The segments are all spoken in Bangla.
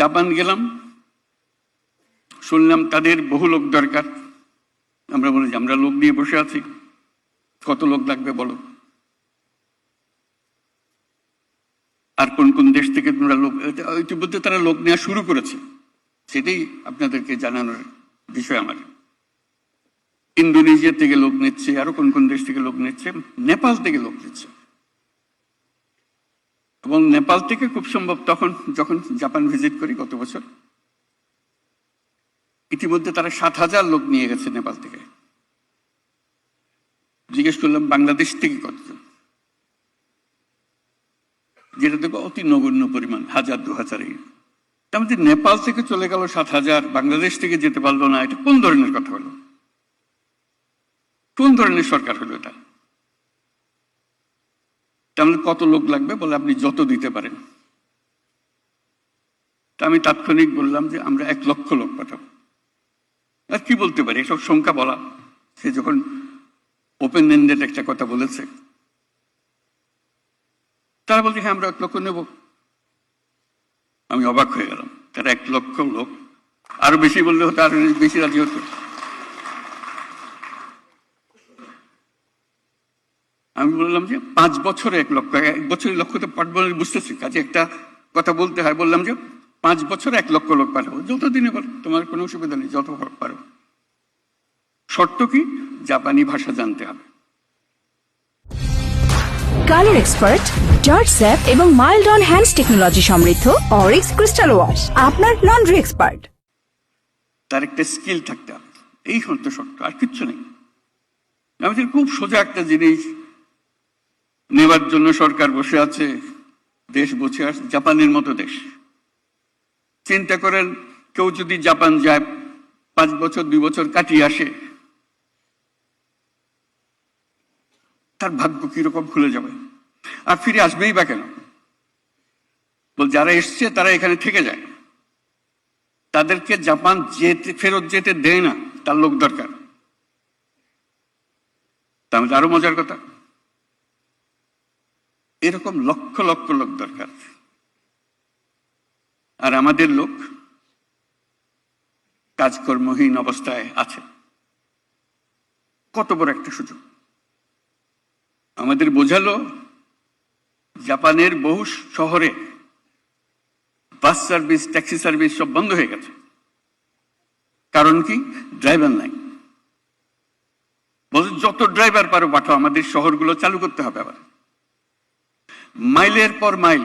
জাপান গেলাম, শুনলাম তাদের বহু লোক দরকার। আমরা বলি যে আমরা লোক নিয়ে বসে আছি, কত লোক লাগবে বলো, আর কোন কোন দেশ থেকে তোমরা লোক, ইতিমধ্যে তারা লোক নেওয়া শুরু করেছে, সেটাই আপনাদেরকে জানানোর বিষয় আমার। ইন্দোনেশিয়া থেকে লোক নিচ্ছে, আরো কোন কোন দেশ থেকে লোক নিচ্ছে, নেপাল থেকে লোক নিচ্ছে। এবং নেপাল থেকে খুব সম্ভব তখন যখন জাপান ভিজিট করি গত বছর, ইতিমধ্যে তারা 7,000 লোক নিয়ে গেছে নেপাল থেকে। জিজ্ঞেস করলাম বাংলাদেশ থেকে কতজন, যেটা দেখো অতি নগণ্য পরিমাণ, 1000-2000। তার মধ্যে নেপাল থেকে চলে গেল 7,000, বাংলাদেশ থেকে যেতে পারলো না। এটা কোন ধরনের কথা হলো? কোন ধরনের সরকার হলো এটা? তাহলে কত লোক লাগবে বলে আপনি যত দিতে পারেন। তা আমি তাৎক্ষণিক বললাম যে আমরা 1 লক্ষ লোক পাঠাবো। আর কি বলতে পারি, এসব সংখ্যা বলা, সে যখন ওপেন এন্ডেড একটা কথা বলেছে, তারা বলছে হ্যাঁ আমরা 1 লক্ষ নেব। আমি অবাক হয়ে গেলাম, তারা 1 লক্ষ লোক, আরো বেশি বললে হতো, আরো বেশি রাজি হতো। আমি বললাম যে 5 বছরে 1 লক্ষ, 1 বছরের লক্ষ তো পাঠবো বুঝতেছি, কাজে একটা কথা বলতে হয়। বললাম যে 5 বছরে 1 লক্ষ লোক পাঠাবো, যতদিনে পারো, তোমার কোনো অসুবিধা নেই, যত পারো। শর্ত কি? জাপানি ভাষা জানতে হবে। কালার এক্সপার্ট, জর্জ স্যাপ এবং মাইল্ড অন হ্যান্ডস টেকনোলজি সমৃদ্ধ অরিক্স ক্রিস্টাল ওয়াশ আপনার লন্ড্রি এক্সপার্ট। তার একটা স্কিল থাকতে হবে, এই হতো শর্ত, আর কিচ্ছু নেই। আমি খুব সোজা একটা জিনিস নেবার জন্য সরকার বসে আছে, দেশ বসে আছে, জাপানের মতো দেশ। চিন্তা করেন, কেউ যদি জাপান যায়, 5 বছর 2 বছর কাটিয়ে আসে, তার ভাগ্য কিরকম খুলে যাবে। আর ফিরে আসবেই বা কেন? বল যারা এসছে তারা এখানে থেকে যায়, তাদেরকে জাপান ফেরত যেতে দেয় না, তার লোক দরকার। তাহলে আরো মজার কথা, এরকম লক্ষ লক্ষ লোক দরকার। আর আমাদের লোক কাজকর্মহীন অবস্থায় আছে। কত বড় একটা সুযোগ আমাদের বোঝালো। জাপানের বহু শহরে বাস সার্ভিস, ট্যাক্সি সার্ভিস সব বন্ধ হয়ে গেছে। কারণ কি? ড্রাইভার নাই। বলছে যত ড্রাইভার পারো পাঠাও, আমাদের শহরগুলো চালু করতে হবে। আবার মাইলের পর মাইল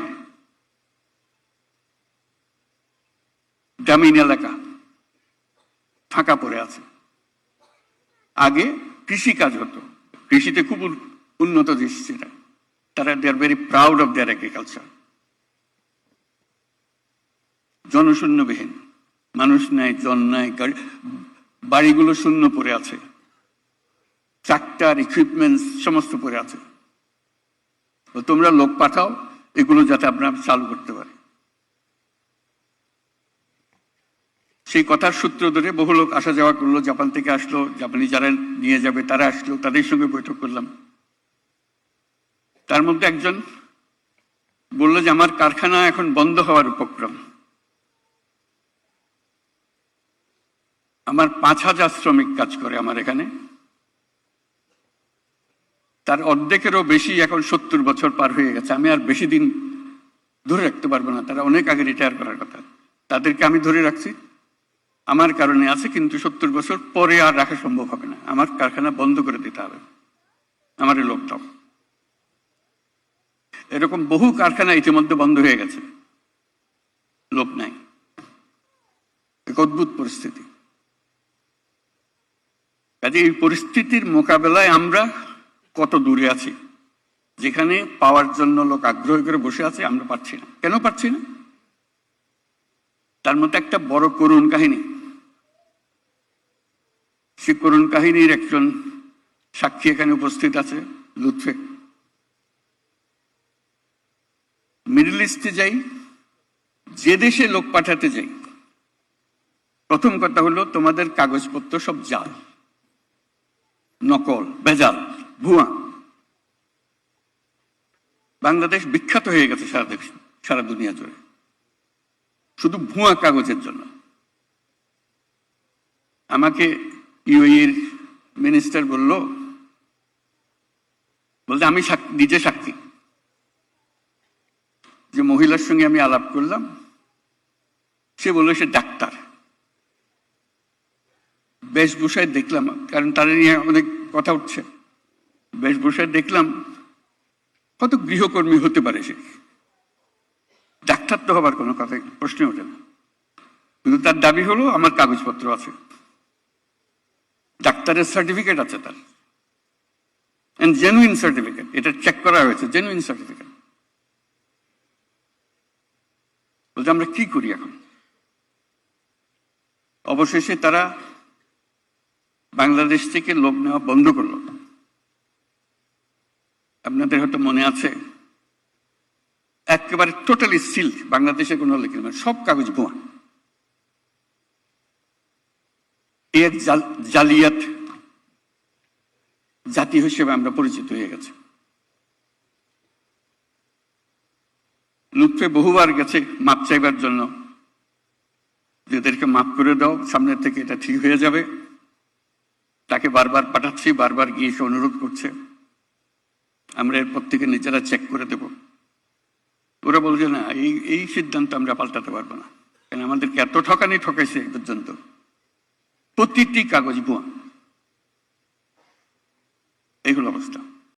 গ্রামীণ এলাকা ফাঁকা পড়ে আছে। আগে কৃষি কাজ হতো, কৃষিতে খুব উন্নত দেশ সেটা, তারা they are very proud of their agriculture. জনশূন্যবিহীন, মানুষ নাই, জন নাই, বাড়িগুলো শূন্য পড়ে আছে, ট্রাক্টর ইকুইপমেন্ট সমস্ত পড়ে আছে। তোমরা লোক পাঠাও, এগুলো যাতে আপনারা চালু করতে পারে। সেই কথার সূত্র ধরে বহু লোক আসা যাওয়া করলো, জাপান থেকে আসলো, জাপানি যারা নিয়ে যাবে তারা আসলো, তাদের সঙ্গে বৈঠক করলাম। তার মধ্যে একজন বললো যে আমার কারখানা এখন বন্ধ হওয়ার উপক্রম, আমার 5,000 শ্রমিক কাজ করে আমার এখানে, তার অর্ধেকেরও বেশি এখন 70 বছর পার হয়ে গেছে, আমি আর বেশি দিন ধরে রাখতে পারবো না, তারা অনেক আগে রিটায়ার করার কথা, তাদেরকে আমি ধরে রাখছি, আমার কারণে আছে, কিন্তু 70 বছর পরে আর রাখা সম্ভব হবে না, আমার কারখানা বন্ধ করে দিতে হবে, আমার লোক দাও। এরকম বহু কারখানা ইতিমধ্যে বন্ধ হয়ে গেছে, লোক নাই। এক অদ্ভুত পরিস্থিতি। কাজে এই পরিস্থিতির মোকাবেলায় আমরা কত দূরে আছি, যেখানে পাওয়ার জন্য লোক আগ্রহ করে বসে আছে, আমরা পারছি না। কেন পারছি না? তার মধ্যে একটা বড় করুণ কাহিনী। সে করুণ কাহিনীর একজন সাক্ষী এখানে উপস্থিত আছে, লুৎফে। মিডল ইস্টে যাই, যে দেশে লোক পাঠাতে যাই, প্রথম কথা হলো তোমাদের কাগজপত্র সব জাল, নকল, বেজাল, ভুয়া। বাংলাদেশ বিখ্যাত হয়ে গেছে সারা দুনিয়া জুড়ে। শুধু ভুয়া কাগজের জন্য। আমাকে ইউএইর মিনিস্টার বলতে আমি নিজে সাক্ষী যে মহিলার সঙ্গে আমি আলাপ করলাম, সে বলল সে ডাক্তার। বেশভূষায় দেখলাম, কারণ তারা নিয়ে অনেক কথা উঠছে, বেশভূষায় দেখলাম কত গৃহকর্মী হতে পারে সে, ডাক্তার তো হবার কোনো কথা প্রশ্ন ওঠে না। কিন্তু তার দাবি হলো আমার কাগজপত্র আছে, ডাক্তারের সার্টিফিকেট আছে তার, জেনুইন সার্টিফিকেট, এটা চেক করা হয়েছে, জেনুইন সার্টিফিকেট। বলতে আমরা কি করি এখন? অবশেষে তারা বাংলাদেশ থেকে লোক নেওয়া বন্ধ করলো। আপনাদের হয়তো মনে আছে, একেবারে টোটালি সিল, বাংলাদেশে কোনো লিখিত মানে সব কাগজ ভুয়া। এক জালিয়াত জাতি হিসেবে আমরা পরিচিত হয়ে গেছে। লুৎফে বহুবার গেছে মাপ চাইবার জন্য, যাদেরকে মাফ করে দাও, সামনের থেকে এটা ঠিক হয়ে যাবে। তাকে বারবার পাঠাচ্ছি, বারবার গিয়ে সে অনুরোধ করছে, আমরা এরপর থেকে নিজেরা চেক করে দেব। ওরা বলছে না, এই সিদ্ধান্ত আমরা পাল্টাতে পারবো না, কারণ আমাদেরকে এত ঠকানি ঠকাইছে এই পর্যন্ত, প্রতিটি কাগজ ভুয়া। এই হলো অবস্থা।